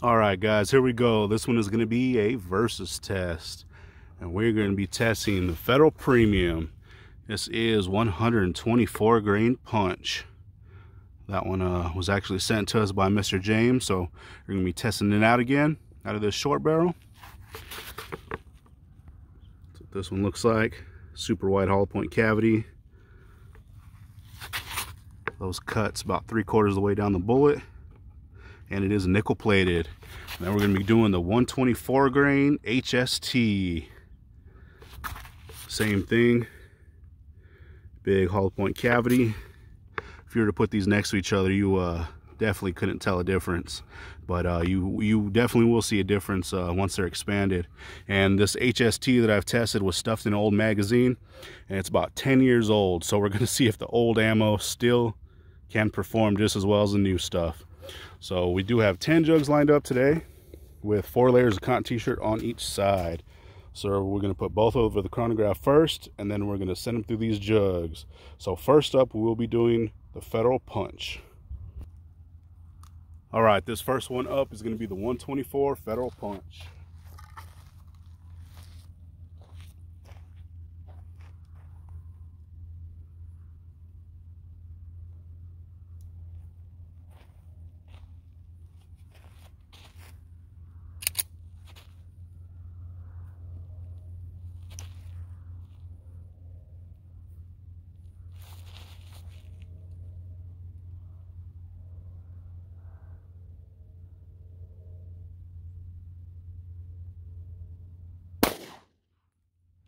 All right, guys, here we go. This one is going to be a versus test, and we're going to be testing the Federal Premium. This is 124 grain punch. That one was actually sent to us by Mr. James, so we're going to be testing it out again out of this short barrel. That's what this one looks like. Super wide hollow point cavity. Those cuts about 3/4 of the way down the bullet. And it is nickel plated. And then we're going to be doing the 124 grain HST. Same thing. Big hollow point cavity. If you were to put these next to each other, you definitely couldn't tell a difference. But you definitely will see a difference once they're expanded. And this HST that I've tested was stuffed in an old magazine, and it's about 10 years old. So we're going to see if the old ammo still can perform just as well as the new stuff. So we do have 10 jugs lined up today with 4 layers of cotton t-shirt on each side. So we're going to put both over the chronograph first, and then we're going to send them through these jugs. So first up, we will be doing the Federal Punch. All right, this first one up is going to be the 124 Federal Punch.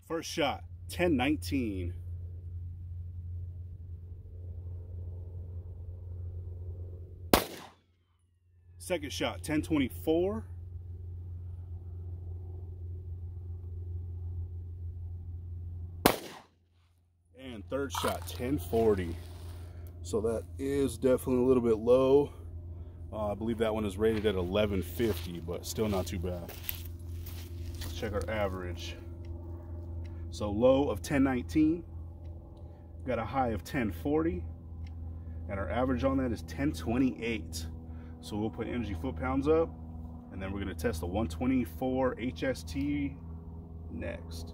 First shot, 10-19. Second shot, 10-24. And third shot, 10-40. So that is definitely a little bit low. I believe that one is rated at 1150, but still not too bad. Let's check our average. So low of 10-19, got a high of 10-40, and our average on that is 10-28. So we'll put energy foot-pounds up, and then we're going to test the 124 HST next.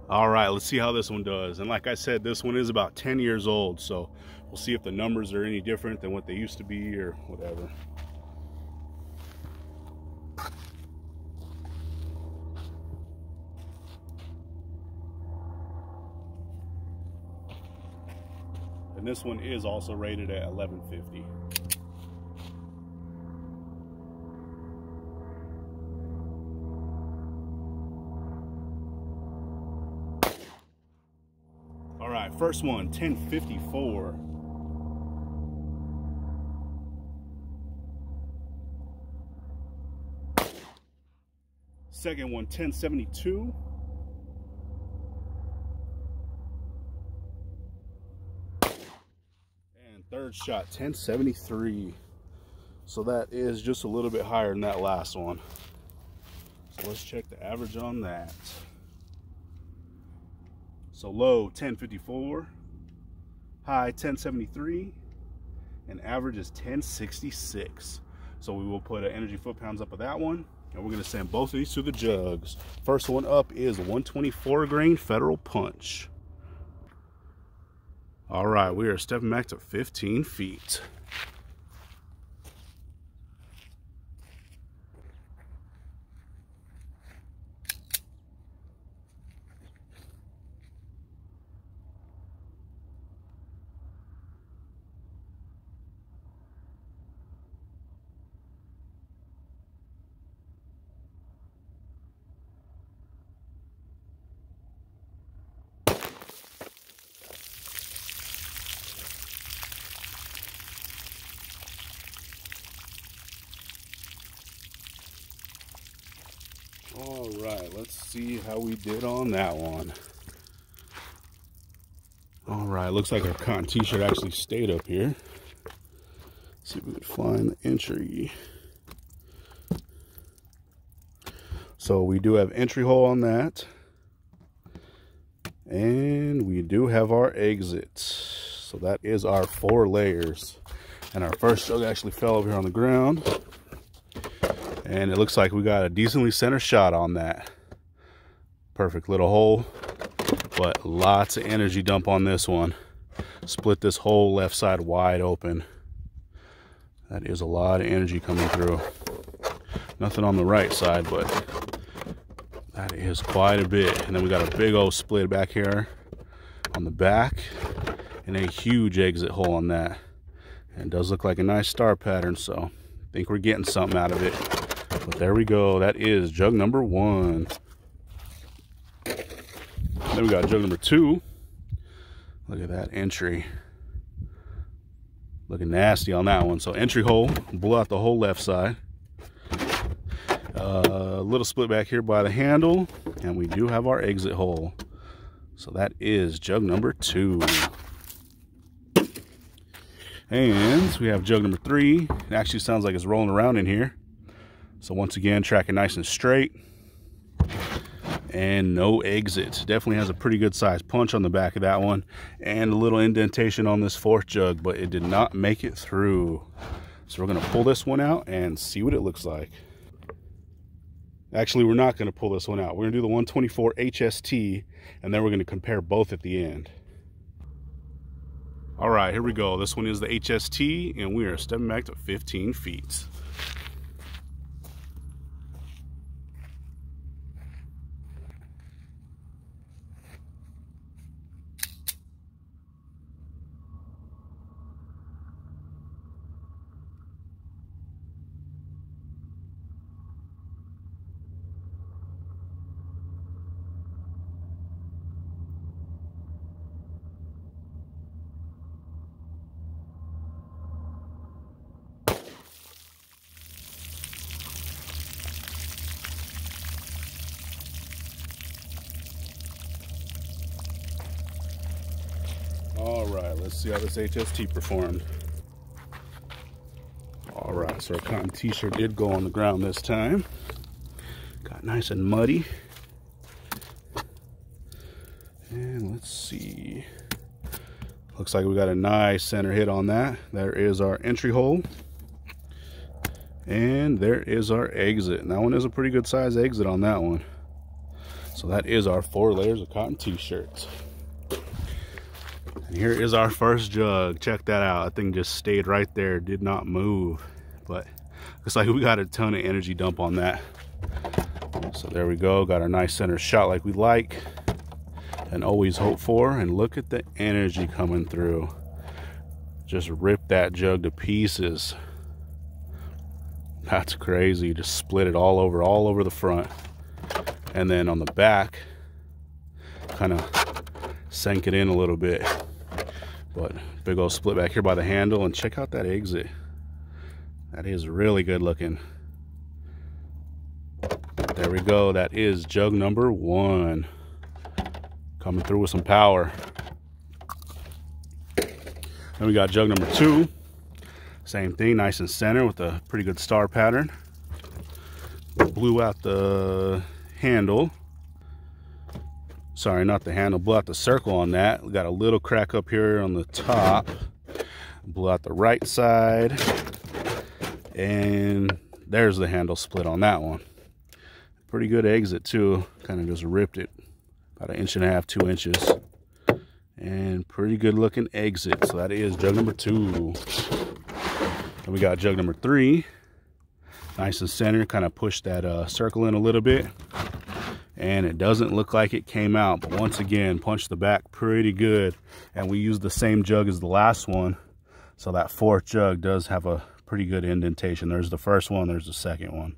All right, let's see how this one does. And like I said, this one is about 10 years old, so we'll see if the numbers are any different than what they used to be or whatever. And this one is also rated at 1150. All right, first one, 1054. Second one, 1072. And third shot, 1073. So that is just a little bit higher than that last one. So let's check the average on that. So low 1054, high 1073, and average is 1066. So we will put an energy foot-pounds up of that one, and we're going to send both of these to the jugs. First one up is 124 grain Federal Punch. All right, we are stepping back to 15 feet. All right, let's see how we did on that one. All right, looks like our cotton t-shirt actually stayed up here. Let's see if we can find the entry. So we do have entry hole on that. And And we do have our exit. So that is our 4 layers. And our first jug actually fell over here on the ground. And it looks like we got a decently center shot on that. Perfect little hole, but lots of energy dump on this one. Split this whole left side wide open. That is a lot of energy coming through. Nothing on the right side, but that is quite a bit. And then we got a big old split back here on the back and a huge exit hole on that. And it does look like a nice star pattern, so I think we're getting something out of it. But there we go. That is jug number 1. Then we got jug number 2. Look at that entry. Looking nasty on that one. So entry hole, blew out the whole left side. A little split back here by the handle, and we do have our exit hole. So that is jug number 2. And we have jug number 3. It actually sounds like it's rolling around in here. So once again, tracking nice and straight. And no exit. Definitely has a pretty good size punch on the back of that one, and a little indentation on this 4th jug, but it did not make it through. So we're going to pull this one out and see what it looks like. Actually, we're not going to pull this one out. We're going to do the 124 HST, and then we're going to compare both at the end. All right, here we go. This one is the HST, and we are stepping back to 15 feet. All right, let's see how this HST performed. All right, so our cotton t-shirt did go on the ground this time. Got nice and muddy. And let's see. Looks like we got a nice center hit on that. There is our entry hole. And there is our exit. And that one is a pretty good size exit on that one. So that is our 4 layers of cotton t-shirts. And here is our first jug. Check that out. That thing just stayed right there, did not move. But looks like we got a ton of energy dump on that. So there we go. Got our nice center shot like we like and always hope for. And look at the energy coming through. Just ripped that jug to pieces. That's crazy. Just split it all over the front. And then on the back, kind of sank it in a little bit. But big old split back here by the handle, and check out that exit. That is really good looking. There we go. That is jug number 1. Coming through with some power. Then we got jug number 2. Same thing, nice and center with a pretty good star pattern. Blew out the handle. Sorry, not the handle, blew out the circle on that. We got a little crack up here on the top. Blew out the right side. And there's the handle split on that one. Pretty good exit too. Kind of just ripped it about 1.5 inches, 2 inches. And pretty good looking exit. So that is jug number 2. And we got jug number 3. Nice and center, kind of pushed that circle in a little bit. And it doesn't look like it came out, but once again, punched the back pretty good. And we used the same jug as the last one. So that 4th jug does have a pretty good indentation. There's the first one, there's the second one.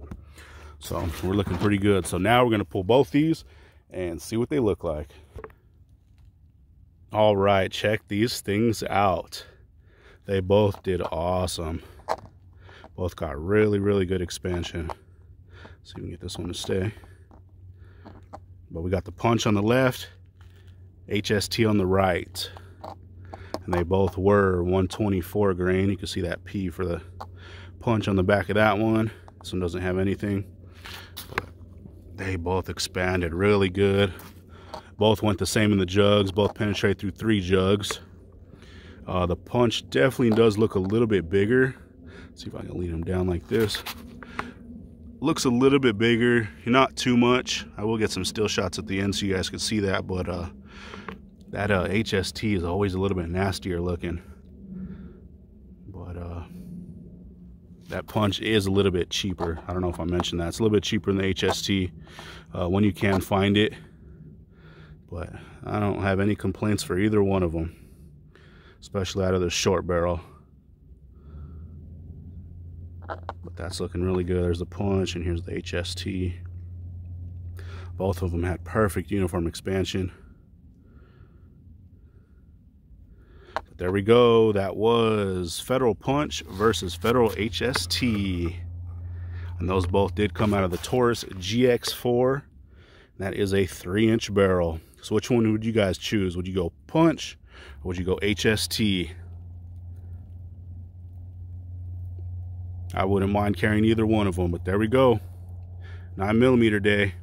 So we're looking pretty good. So now we're gonna pull both these and see what they look like. All right, check these things out. They both did awesome. Both got really, really good expansion. See if we can get this one to stay. But we got the punch on the left, HST on the right. And they both were 124 grain. You can see that P for the punch on the back of that one. This one doesn't have anything. They both expanded really good. Both went the same in the jugs. Both penetrate through 3 jugs. The punch definitely does look a little bit bigger. Let's see if I can lead them down like this. Looks a little bit bigger, not too much. I will get some still shots at the end so you guys can see that, but that HST is always a little bit nastier looking. But that punch is a little bit cheaper. I don't know if I mentioned that. It's a little bit cheaper than the HST when you can find it. But I don't have any complaints for either one of them, especially out of the short barrel. But that's looking really good. There's the punch and here's the HST. Both of them had perfect uniform expansion. But there we go. That was Federal Punch versus Federal HST. And those both did come out of the Taurus GX4. That is a 3-inch barrel. So which one would you guys choose? Would you go punch or would you go HST? I wouldn't mind carrying either one of them, but there we go. 9mm day.